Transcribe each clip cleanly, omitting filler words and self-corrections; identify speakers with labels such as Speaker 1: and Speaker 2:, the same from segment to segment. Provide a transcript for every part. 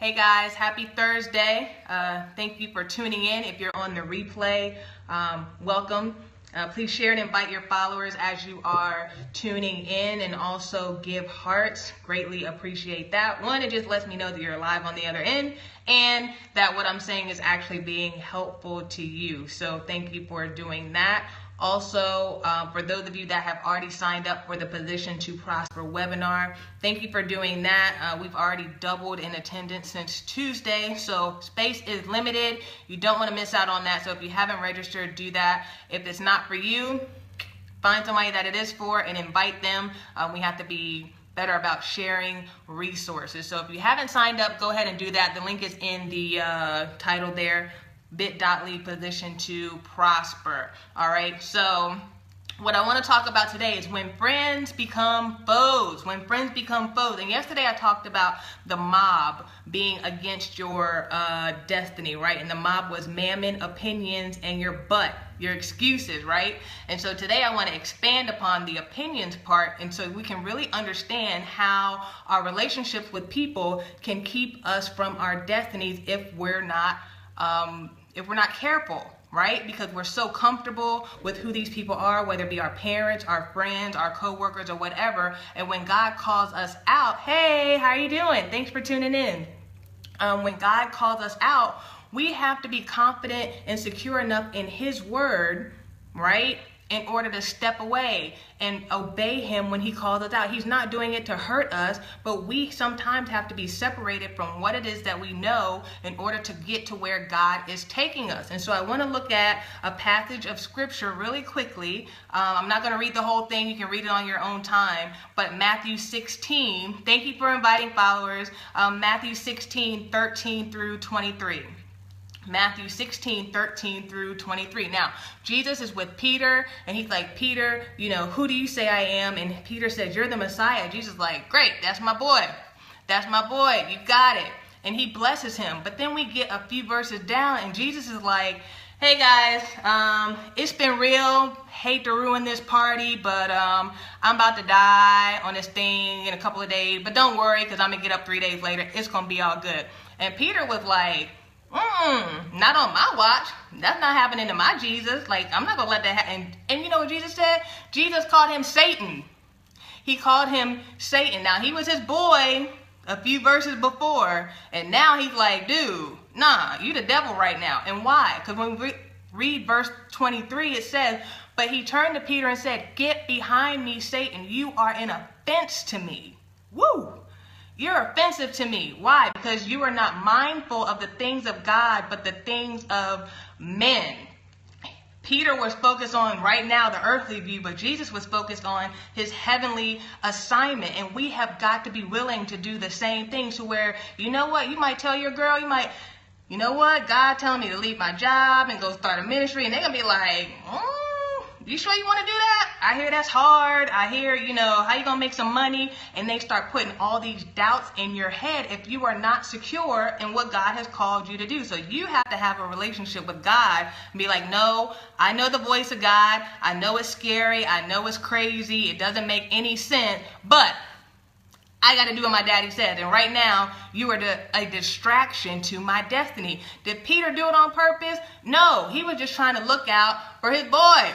Speaker 1: Hey guys, happy Thursday. Thank you for tuning in. If you're on the replay, welcome. Please share and invite your followers as you are tuning in, and also give hearts. Greatly appreciate that. One, it just lets me know that you're alive on the other end and that what I'm saying is actually being helpful to you. So thank you for doing that. Also, for those of you that have already signed up for the Position to Prosper webinar, thank you for doing that. We've already doubled in attendance since Tuesday, so space is limited. You don't want to miss out on that, so if you haven't registered, do that. If it's not for you, find somebody that it is for and invite them. We have to be better about sharing resources. So if you haven't signed up, go ahead and do that. The link is in the title there. bit.ly Position to Prosper. All right, so what I want to talk about today is when friends become foes. When friends become foes. And yesterday I talked about the mob being against your destiny, right? And the mob was mammon, opinions, and your butt, your excuses, right? And so today I want to expand upon the opinions part, and so we can really understand how our relationships with people can keep us from our destinies if we're not careful, right? Because we're so comfortable with who these people are, whether it be our parents, our friends, our co-workers, or whatever. And when God calls us out, hey, how are you doing? Thanks for tuning in. When God calls us out, we have to be confident and secure enough in His word, right? In order to step away and obey Him when He calls us out. He's not doing it to hurt us, but we sometimes have to be separated from what it is that we know in order to get to where God is taking us. And so I want to look at a passage of scripture really quickly. I'm not going to read the whole thing. You can read it on your own time. But Matthew 16, thank you for inviting followers. Matthew 16, 13 through 23. Matthew 16, 13 through 23. Now, Jesus is with Peter, and he's like, Peter, who do you say I am? And Peter says, you're the Messiah. Jesus is like, great, that's my boy. That's my boy. You got it. And he blesses him. But then we get a few verses down, and Jesus is like, hey guys, it's been real. Hate to ruin this party, but I'm about to die on this thing in a couple of days. But don't worry, because I'm going to get up 3 days later. It's going to be all good. And Peter was like, not on my watch. That's not happening to my Jesus. Like, I'm not gonna let that happen. And you know what Jesus said? Jesus called him Satan. He called him Satan. Now, he was his boy a few verses before, and now he's like, dude, nah, you the devil right now. And why? Because when we read verse 23, it says, but he turned to Peter and said, get behind me, Satan. You are an offense to me. Woo! You're offensive to me. Why? Because you are not mindful of the things of God, but the things of men. Peter was focused on right now the earthly view, but Jesus was focused on his heavenly assignment. And we have got to be willing to do the same thing, to where, you know what, you might tell your girl, you know what, God telling me to leave my job and go start a ministry, and they're going to be like, you sure you want to do that? I hear that's hard. I hear, how you going to make some money? And they start putting all these doubts in your head if you are not secure in what God has called you to do. So you have to have a relationship with God and be like, no, I know the voice of God. I know it's scary. I know it's crazy. It doesn't make any sense, but I got to do what my daddy says. And right now, you are a distraction to my destiny. Did Peter do it on purpose? No, he was just trying to look out for his boy.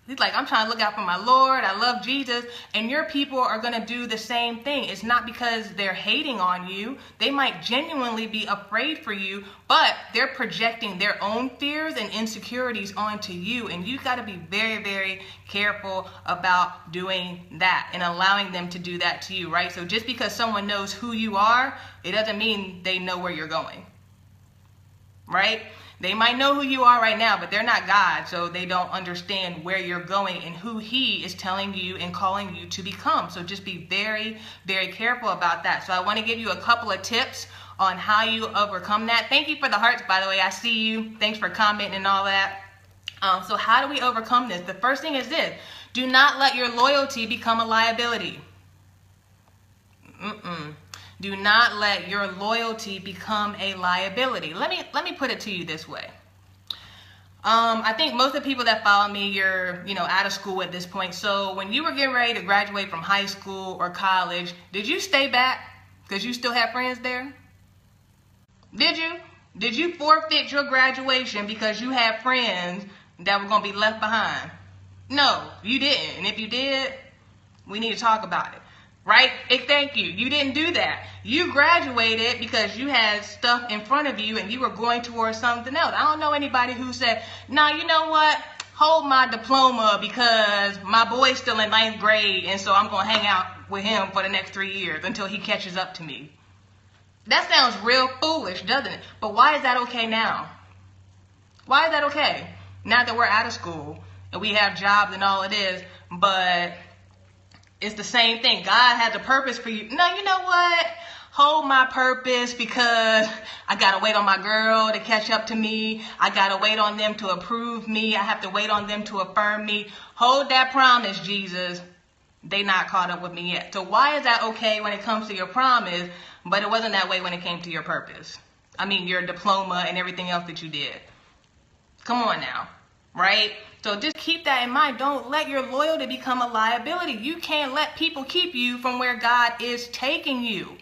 Speaker 1: He's like, I'm trying to look out for my Lord. I love Jesus. And your people are going to do the same thing. It's not because they're hating on you. They might genuinely be afraid for you, but they're projecting their own fears and insecurities onto you. And you got to be very, very careful about doing that and allowing them to do that to you, right? So just because someone knows who you are, it doesn't mean they know where you're going, right? They might know who you are right now, but they're not God, so they don't understand where you're going and who He is telling you and calling you to become. So just be very, very careful about that. So I want to give you a couple of tips on how you overcome that. Thank you for the hearts, by the way. I see you. Thanks for commenting and all that. So how do we overcome this? The first thing is this. Do not let your loyalty become a liability. Do not let your loyalty become a liability. Let me put it to you this way. I think most of the people that follow me, you're, out of school at this point. So when you were getting ready to graduate from high school or college, did you stay back because you still have friends there? Did you? Did you forfeit your graduation because you had friends that were going to be left behind? No, you didn't. And if you did, we need to talk about it. Right? Thank you. You didn't do that. You graduated because you had stuff in front of you and you were going towards something else. I don't know anybody who said, no, you know what? Hold my diploma because my boy's still in 9th grade and so I'm going to hang out with him for the next 3 years until he catches up to me. That sounds real foolish, doesn't it? But why is that okay now? Why is that okay? Now that we're out of school and we have jobs and all it is, but it's the same thing. God has a purpose for you. No, you know what? Hold my purpose because I got to wait on my girl to catch up to me. I got to wait on them to approve me. I have to wait on them to affirm me. Hold that promise, Jesus. They not caught up with me yet. So why is that okay when it comes to your promise, but it wasn't that way when it came to your purpose? I mean, your diploma and everything else that you did. Come on now, right? So just keep that in mind. Don't let your loyalty become a liability. You can't let people keep you from where God is taking you.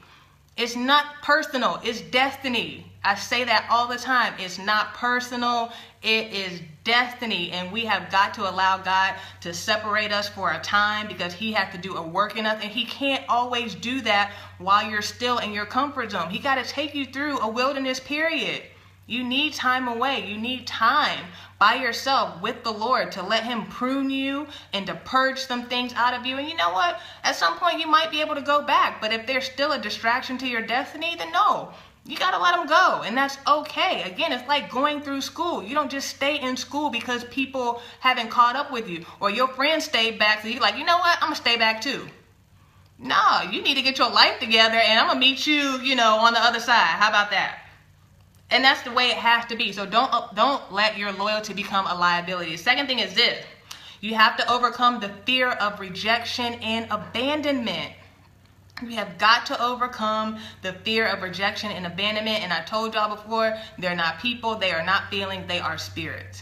Speaker 1: It's not personal. It's destiny. I say that all the time. It's not personal. It is destiny. And we have got to allow God to separate us for a time because he has to do a work in us. And he can't always do that while you're still in your comfort zone. He got to take you through a wilderness period. You need time away. You need time by yourself with the Lord to let him prune you and to purge some things out of you. And you know what? At some point you might be able to go back. But if there's still a distraction to your destiny, then no. You got to let them go. And that's okay. Again, it's like going through school. You don't just stay in school because people haven't caught up with you. Or your friends stayed back. So you're like, you know what? I'm going to stay back too. No, you need to get your life together. And I'm going to meet you, on the other side. How about that? And that's the way it has to be. So don't let your loyalty become a liability. The second thing is this. You have to overcome the fear of rejection and abandonment. You have got to overcome the fear of rejection and abandonment. And I told y'all before, they're not people, they are not feelings, they are spirits.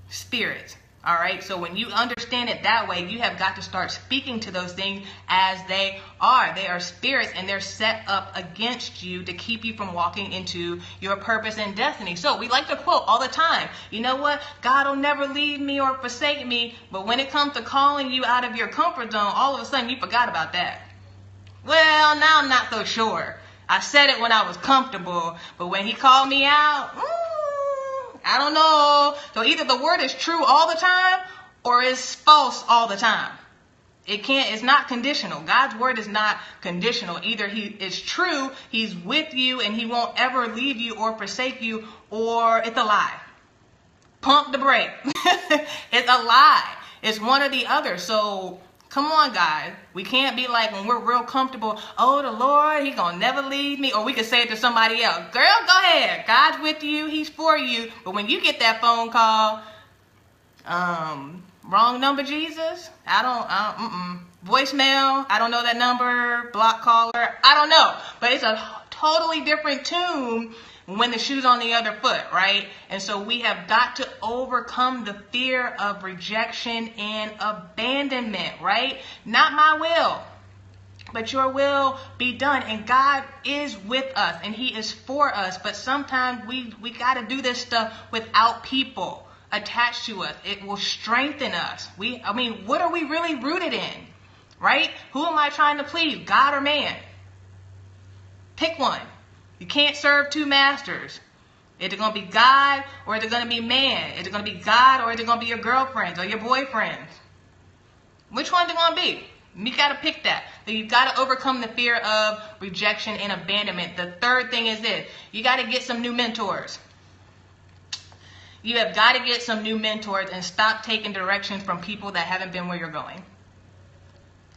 Speaker 1: Spirits. All right, so when you understand it that way, you have got to start speaking to those things as they are. They are spirits and they're set up against you to keep you from walking into your purpose and destiny. So we like to quote all the time, you know what? God will never leave me or forsake me. But when it comes to calling you out of your comfort zone, all of a sudden you forgot about that. Well, now I'm not so sure. I said it when I was comfortable, but when he called me out, I don't know. So either the word is true all the time or it's false all the time. It's not conditional. God's word is not conditional. Either it's true, he's with you and he won't ever leave you or forsake you, or it's a lie. Pump the brake. It's a lie. It's one or the other. So come on, guys. We can't be like when we're real comfortable, oh, the Lord, he gonna never leave me. Or we could say it to somebody else. Girl, go ahead. God's with you. He's for you. But when you get that phone call, wrong number, Jesus. Voicemail. I don't know that number. Block caller. I don't know. But it's a totally different tune when the shoe's on the other foot, right? And so we have got to overcome the fear of rejection and abandonment, right? Not my will, but your will be done. And God is with us and he is for us. But sometimes we got to do this stuff without people attached to us. It will strengthen us. What are we really rooted in, right? Who am I trying to please, God or man? Pick one. You can't serve two masters. Is it going to be God or is it going to be man? Is it going to be God or is it going to be your girlfriends or your boyfriends? Which one is it going to be? You got to pick that. So you've got to overcome the fear of rejection and abandonment. The third thing is this. You got to get some new mentors. You have got to get some new mentors and stop taking directions from people that haven't been where you're going.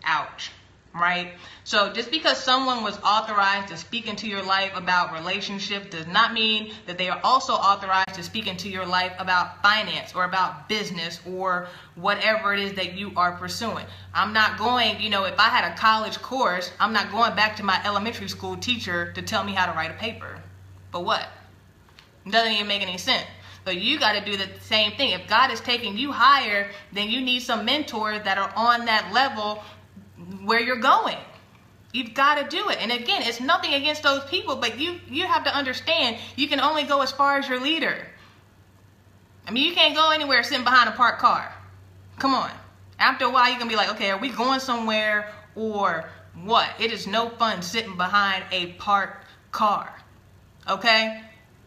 Speaker 1: Ouch. Right? So just because someone was authorized to speak into your life about relationships does not mean that they are also authorized to speak into your life about finance or about business or whatever it is that you are pursuing. I'm not going, if I had a college course, I'm not going back to my elementary school teacher to tell me how to write a paper. But what? It doesn't even make any sense. So you got to do the same thing. If God is taking you higher, then you need some mentors that are on that level where you're going. You've got to do it. And again, it's nothing against those people, but you have to understand you can only go as far as your leader. I mean, you can't go anywhere sitting behind a parked car. Come on. After a while, you're going to be like, okay, are we going somewhere or what? It is no fun sitting behind a parked car. Okay?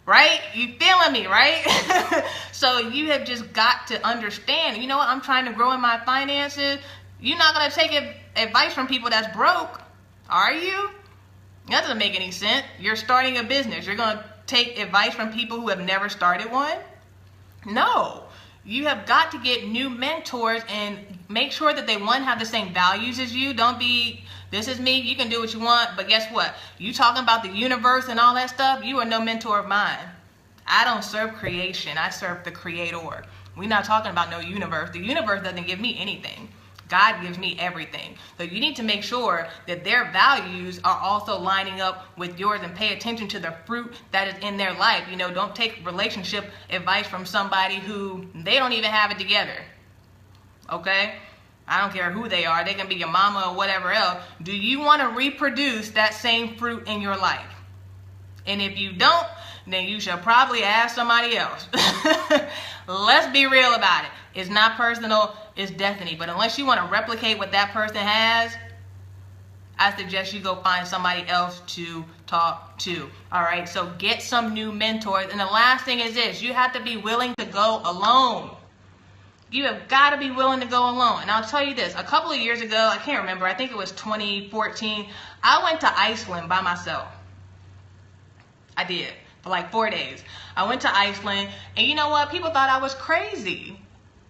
Speaker 1: Right? You feeling me, right? So you have just got to understand, you know what? I'm trying to grow in my finances. You're not going to take advice from people that's broke, are you? That doesn't make any sense. You're starting a business. You're going to take advice from people who have never started one? No. You have got to get new mentors and make sure that they, one, have the same values as you. Don't be, this is me, you can do what you want, but guess what? You talking about the universe and all that stuff, you are no mentor of mine. I don't serve creation, I serve the creator. We're not talking about no universe. The universe doesn't give me anything. God gives me everything. So you need to make sure that their values are also lining up with yours and pay attention to the fruit that is in their life. You know, don't take relationship advice from somebody who they don't even have it together. Okay? I don't care who they are. They can be your mama or whatever else. Do you want to reproduce that same fruit in your life? And if you don't, then you should probably ask somebody else. Let's be real about it. It's not personal, it's destiny. But unless you want to replicate what that person has, I suggest you go find somebody else to talk to. All right, so get some new mentors. And the last thing is this: you have to be willing to go alone. You have got to be willing to go alone. And I'll tell you this, a couple of years ago, I can't remember, I think it was 2014, I went to Iceland by myself. I did, for like 4 days. I went to Iceland, and you know what? People thought I was crazy.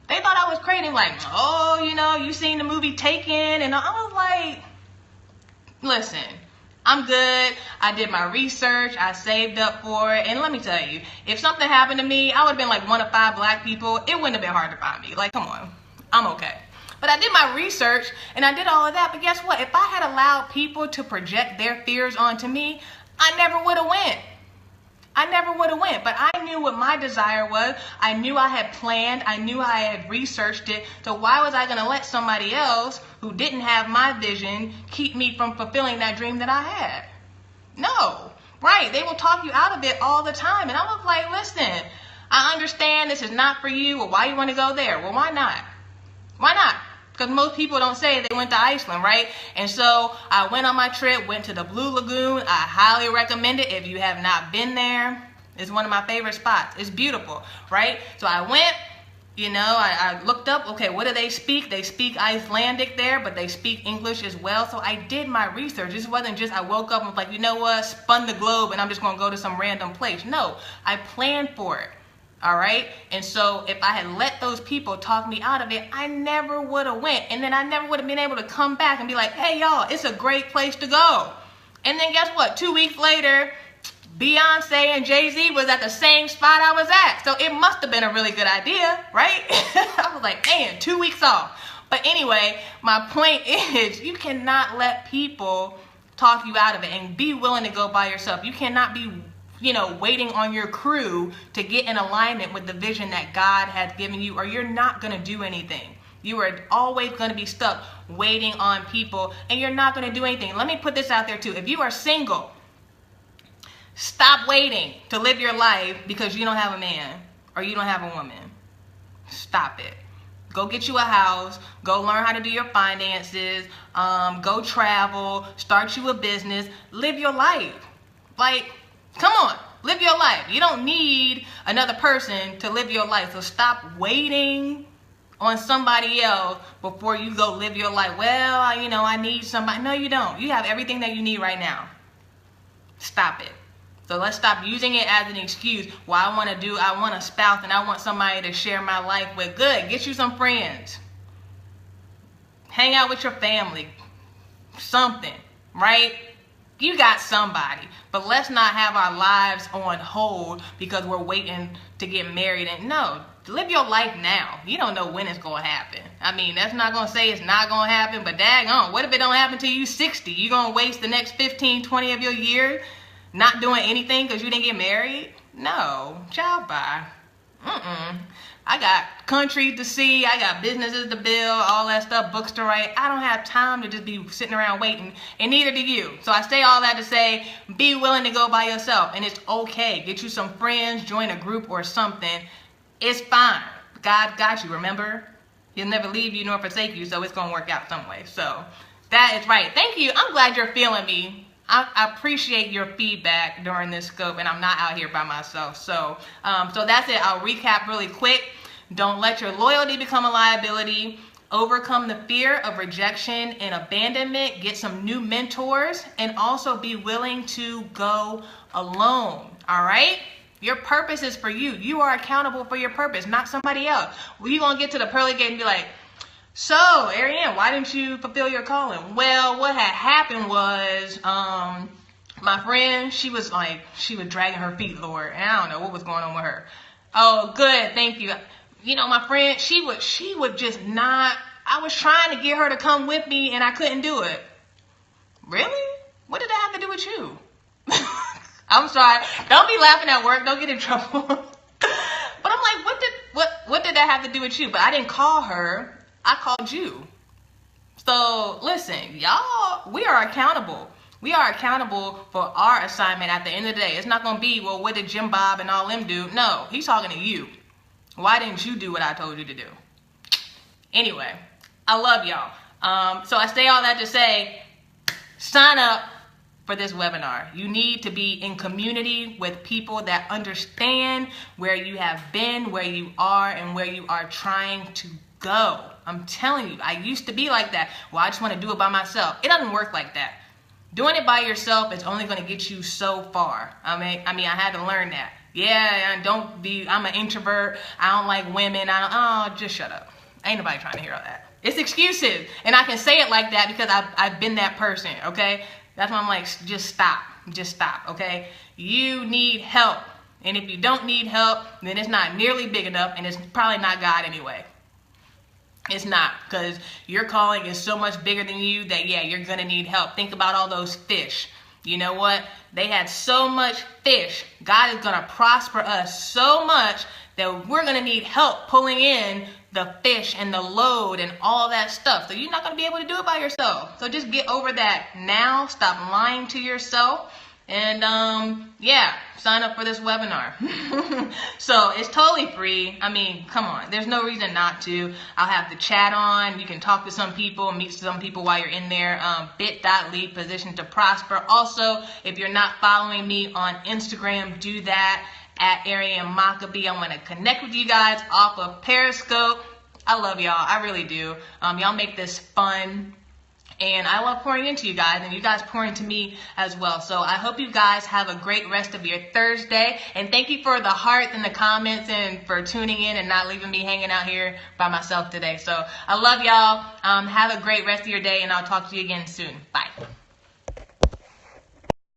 Speaker 1: They thought I was crazy, like, oh, you know, you seen the movie Taken, and I was like, listen, I'm good. I did my research. I saved up for it. And let me tell you, if something happened to me, I would have been like one of 5 black people. It wouldn't have been hard to find me. Like, come on, I'm okay. But I did my research, and I did all of that. But guess what? If I had allowed people to project their fears onto me, I never would have went. I never would have went, but I knew what my desire was. I knew I had planned. I knew I had researched it. So why was I going to let somebody else who didn't have my vision keep me from fulfilling that dream that I had? No, right? They will talk you out of it all the time. And I was like, listen, I understand this is not for you. Well, why you want to go there? Well, why not? Why not? Because most people don't say they went to Iceland, right? And so I went on my trip, went to the Blue Lagoon. I highly recommend it if you have not been there. It's one of my favorite spots. It's beautiful, right? So I went, you know, I looked up, okay, what do they speak? They speak Icelandic there, but they speak English as well. So I did my research. This wasn't just I woke up and was like, you know what, spun the globe and I'm just going to go to some random place. No, I planned for it. All right. And so if I had let those people talk me out of it, I never would have went. And then I never would have been able to come back and be like, hey, y'all, it's a great place to go. And then guess what? 2 weeks later, Beyonce and Jay-Z was at the same spot I was at. So it must have been a really good idea, right? I was like, man, 2 weeks off. But anyway, my point is you cannot let people talk you out of it, and be willing to go by yourself. You cannot be waiting on your crew to get in alignment with the vision that God has given you, or you're not going to do anything. You are always going to be stuck waiting on people, and you're not going to do anything. Let me put this out there too. If you are single, stop waiting to live your life because you don't have a man or you don't have a woman. Stop it. Go get you a house. Go learn how to do your finances. Go travel. Start you a business. Live your life. Like, come on, live your life. You don't need another person to live your life. So stop waiting on somebody else before you go live your life. Well, I need somebody. No, you don't. You have everything that you need right now. Stop it. So let's stop using it as an excuse. Well, I want a spouse and I want somebody to share my life with. Good, get you some friends. Hang out with your family. Something, right? You got somebody. But let's not have our lives on hold because we're waiting to get married. And no, live your life now. You don't know when it's going to happen. I mean, that's not going to say it's not going to happen, but daggone, what if it don't happen till you 60? You going to waste the next 15, 20 of your years not doing anything because you didn't get married? No, ciao, bye. I got country to see, I got businesses to build, all that stuff, books to write. I don't have time to just be sitting around waiting, and neither do you. So I say all that to say, be willing to go by yourself, and it's okay. Get you some friends, join a group or something. It's fine. God got you, remember? He'll never leave you nor forsake you, so it's going to work out some way. So that is right. Thank you. I'm glad you're feeling me. I appreciate your feedback during this scope, and I'm not out here by myself. So that's it. I'll recap really quick. Don't let your loyalty become a liability. Overcome the fear of rejection and abandonment. Get some new mentors, and also be willing to go alone. All right? Your purpose is for you. You are accountable for your purpose, not somebody else. Well, you're going to get to the pearly gate and be like, so, Arianne, why didn't you fulfill your calling? Well, what had happened was, my friend, she was dragging her feet, Lord, and I don't know what was going on with her. Oh, good, thank you. You know, my friend, she would just not, I was trying to get her to come with me, and I couldn't do it. Really? What did that have to do with you? I'm sorry. Don't be laughing at work. Don't get in trouble. But I'm like, what did that have to do with you? But I didn't call her. I called you. So listen, y'all, we are accountable. We are accountable for our assignment at the end of the day. It's not going to be, well, what did Jim Bob and all them do? No, he's talking to you. Why didn't you do what I told you to do? Anyway, I love y'all. So I say all that to say, sign up for this webinar. You need to be in community with people that understand where you have been, where you are, and where you are trying to go. I'm telling you, I used to be like that. Well, I just want to do it by myself. It doesn't work like that. Doing it by yourself is only going to get you so far. I mean, I had to learn that. Yeah, I'm an introvert. I don't like women. Just shut up. Ain't nobody trying to hear all that. It's excuses. And I can say it like that because I've been that person, okay? That's why I'm like, just stop, okay? You need help. And if you don't need help, then it's not nearly big enough, and it's probably not God anyway. It's not, because your calling is so much bigger than you that, yeah, you're going to need help. Think about all those fish. You know what? They had so much fish. God is going to prosper us so much that we're going to need help pulling in the fish and the load and all that stuff. So you're not going to be able to do it by yourself. So just get over that now. Stop lying to yourself. And yeah, sign up for this webinar. So it's totally free. I mean, come on. There's no reason not to. I'll have the chat on. You can talk to some people, meet some people while you're in there. bit.ly position to prosper. Also, if you're not following me on Instagram, do that at Arianne Maccabee. I want to connect with you guys off of Periscope. I love y'all. I really do. Y'all make this fun. And I love pouring into you guys, and you guys pour into me as well. So I hope you guys have a great rest of your Thursday. And thank you for the hearts and the comments and for tuning in and not leaving me hanging out here by myself today. So I love y'all. Have a great rest of your day, and I'll talk to you again soon. Bye.